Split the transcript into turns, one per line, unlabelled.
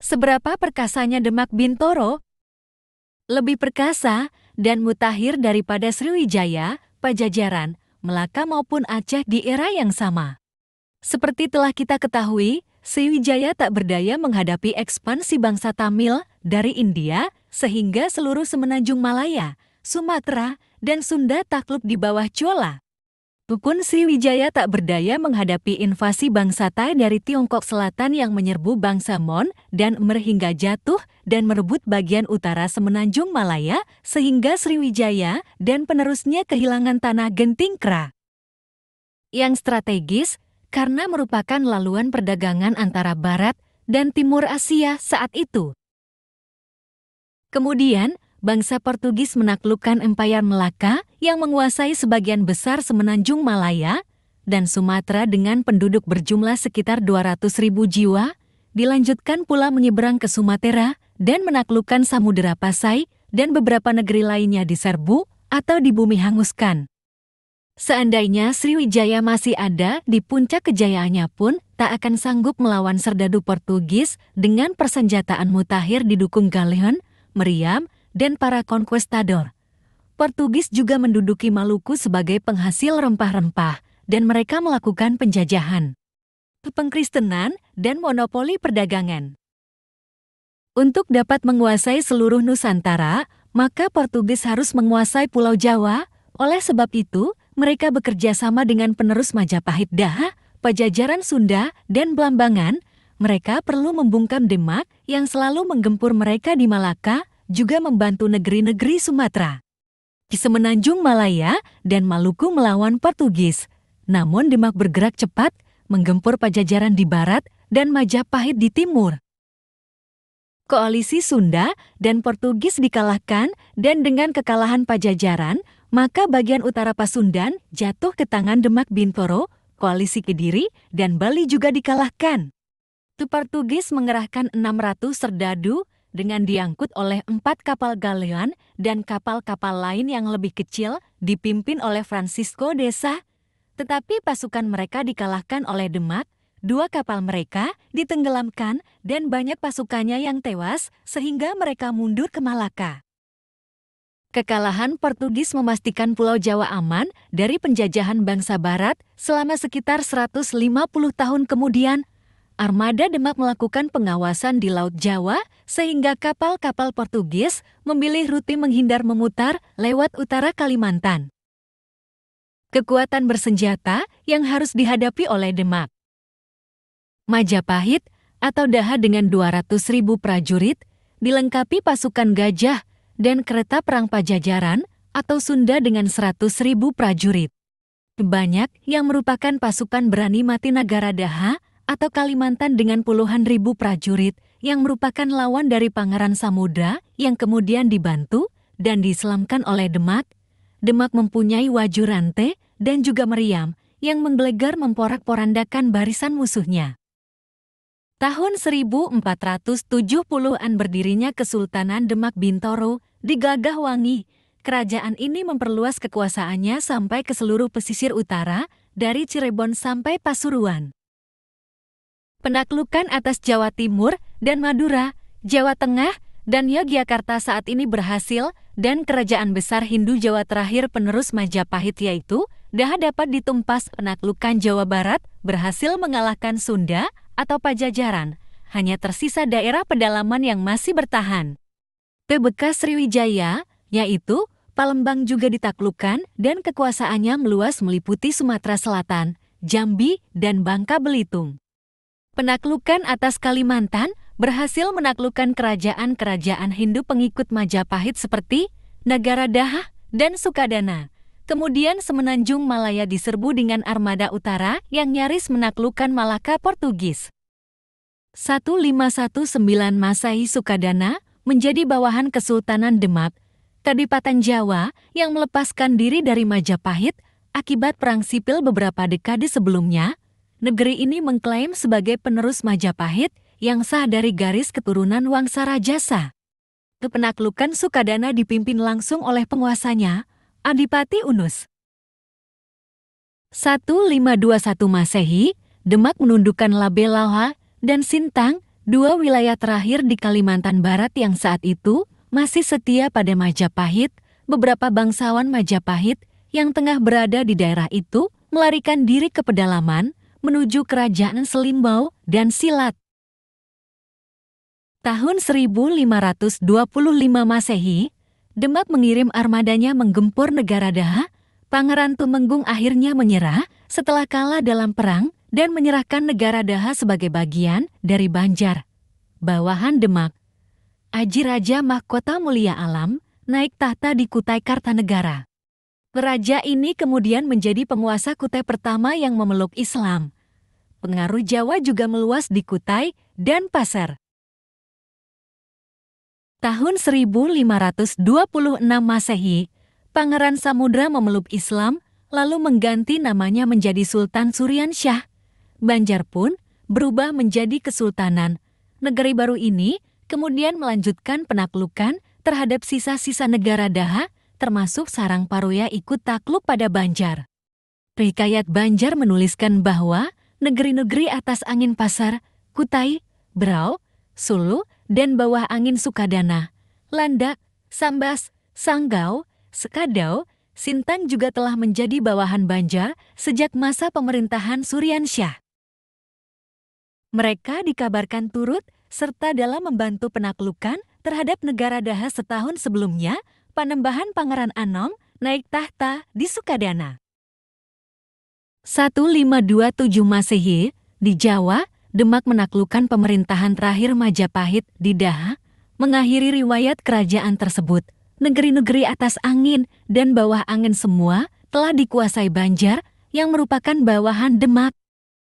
Seberapa perkasanya Demak Bintoro? Lebih perkasa dan mutakhir daripada Sriwijaya, Pajajaran, Melaka maupun Aceh di era yang sama. Seperti telah kita ketahui, Sriwijaya tak berdaya menghadapi ekspansi bangsa Tamil dari India, sehingga seluruh semenanjung Malaya, Sumatera, dan Sunda takluk di bawah Chola. Pun Sriwijaya tak berdaya menghadapi invasi bangsa Thai dari Tiongkok Selatan yang menyerbu bangsa Mon dan Mer hingga jatuh dan merebut bagian utara semenanjung Malaya, sehingga Sriwijaya dan penerusnya kehilangan tanah Genting Kra yang strategis karena merupakan laluan perdagangan antara Barat dan Timur Asia saat itu. Kemudian, bangsa Portugis menaklukkan Empayar Melaka yang menguasai sebagian besar semenanjung Malaya dan Sumatera dengan penduduk berjumlah sekitar 200.000 jiwa, dilanjutkan pula menyeberang ke Sumatera dan menaklukkan Samudera Pasai dan beberapa negeri lainnya diserbu atau di bumi hanguskan. Seandainya Sriwijaya masih ada di puncak kejayaannya pun tak akan sanggup melawan serdadu Portugis dengan persenjataan mutakhir didukung galeon, meriam, dan para konquistador. Portugis juga menduduki Maluku sebagai penghasil rempah-rempah dan mereka melakukan penjajahan, pengkristenan, dan monopoli perdagangan. Untuk dapat menguasai seluruh Nusantara, maka Portugis harus menguasai Pulau Jawa. Oleh sebab itu, mereka bekerja sama dengan penerus Majapahit Daha, Pajajaran Sunda, dan Blambangan. Mereka perlu membungkam Demak yang selalu menggempur mereka di Malaka, juga membantu negeri-negeri Sumatera, di Semenanjung Malaya, dan Maluku melawan Portugis. Namun Demak bergerak cepat, menggempur Pajajaran di barat dan Majapahit di timur. Koalisi Sunda dan Portugis dikalahkan, dan dengan kekalahan Pajajaran, maka bagian utara Pasundan jatuh ke tangan Demak Bintoro, koalisi Kediri, dan Bali juga dikalahkan. Portugis mengerahkan 600 serdadu dengan diangkut oleh 4 kapal galeon dan kapal-kapal lain yang lebih kecil dipimpin oleh Francisco de Sá. Tetapi pasukan mereka dikalahkan oleh Demak, 2 kapal mereka ditenggelamkan dan banyak pasukannya yang tewas sehingga mereka mundur ke Malaka. Kekalahan Portugis memastikan Pulau Jawa aman dari penjajahan bangsa Barat selama sekitar 150 tahun kemudian. Armada Demak melakukan pengawasan di Laut Jawa sehingga kapal-kapal Portugis memilih rute menghindar memutar lewat utara Kalimantan. Kekuatan bersenjata yang harus dihadapi oleh Demak. Majapahit atau Daha dengan 200.000 prajurit, dilengkapi pasukan gajah dan kereta perang Pajajaran atau Sunda dengan 100.000 prajurit. Banyak yang merupakan pasukan berani mati negara Daha atau Kalimantan dengan puluhan ribu prajurit yang merupakan lawan dari Pangeran Samudra yang kemudian dibantu dan diislamkan oleh Demak. Demak mempunyai Wajurante dan juga meriam yang menggelegar memporak-porandakan barisan musuhnya. Tahun 1470-an berdirinya Kesultanan Demak Bintoro di Gagahwangi. Kerajaan ini memperluas kekuasaannya sampai ke seluruh pesisir utara, dari Cirebon sampai Pasuruan. Penaklukan atas Jawa Timur dan Madura, Jawa Tengah, dan Yogyakarta saat ini berhasil, dan kerajaan besar Hindu Jawa terakhir penerus Majapahit yaitu Daha dapat ditumpas. Penaklukan Jawa Barat berhasil mengalahkan Sunda atau Pajajaran, hanya tersisa daerah pedalaman yang masih bertahan. Bekas Sriwijaya, yaitu Palembang juga ditaklukkan dan kekuasaannya meluas meliputi Sumatera Selatan, Jambi, dan Bangka Belitung. Penaklukan atas Kalimantan berhasil menaklukkan kerajaan-kerajaan Hindu pengikut Majapahit seperti Nagara Daha dan Sukadana. Kemudian semenanjung Malaya diserbu dengan armada utara yang nyaris menaklukkan Malaka Portugis. 1519 Masehi Sukadana menjadi bawahan Kesultanan Demak, Kadipaten Jawa yang melepaskan diri dari Majapahit akibat perang sipil beberapa dekade sebelumnya. Negeri ini mengklaim sebagai penerus Majapahit yang sah dari garis keturunan Wangsa Rajasa. Penaklukan Sukadana dipimpin langsung oleh penguasanya, Adipati Unus. 1521 Masehi, Demak menundukkan Labelaha dan Sintang Dua wilayah terakhir di Kalimantan Barat yang saat itu masih setia pada Majapahit, beberapa bangsawan Majapahit yang tengah berada di daerah itu melarikan diri ke pedalaman menuju kerajaan Selimbau dan Silat. Tahun 1525 Masehi, Demak mengirim armadanya menggempur negara Daha. Pangeran Tumenggung akhirnya menyerah setelah kalah dalam perang dan menyerahkan negara Daha sebagai bagian dari Banjar, bawahan Demak. Aji Raja Mahkota Mulia Alam naik tahta di Kutai Kartanegara. Raja ini kemudian menjadi penguasa Kutai pertama yang memeluk Islam. Pengaruh Jawa juga meluas di Kutai dan Pasar. Tahun 1526 Masehi, Pangeran Samudra memeluk Islam, lalu mengganti namanya menjadi Sultan Suryansyah. Banjar pun berubah menjadi Kesultanan. Negeri baru ini kemudian melanjutkan penaklukan terhadap sisa-sisa negara Daha, termasuk Sarang Paroya ikut takluk pada Banjar. Hikayat Banjar menuliskan bahwa negeri-negeri atas angin Pasar, Kutai, Berau, Sulu, dan bawah angin Sukadana, Landak, Sambas, Sanggau, Sekadau, Sintang juga telah menjadi bawahan Banjar sejak masa pemerintahan Suryansyah. Mereka dikabarkan turut serta dalam membantu penaklukan terhadap negara Daha setahun sebelumnya, Panembahan Pangeran Anom naik tahta di Sukadana. 1527 Masehi, di Jawa, Demak menaklukkan pemerintahan terakhir Majapahit di Daha, mengakhiri riwayat kerajaan tersebut. Negeri-negeri atas angin dan bawah angin semua telah dikuasai Banjar yang merupakan bawahan Demak.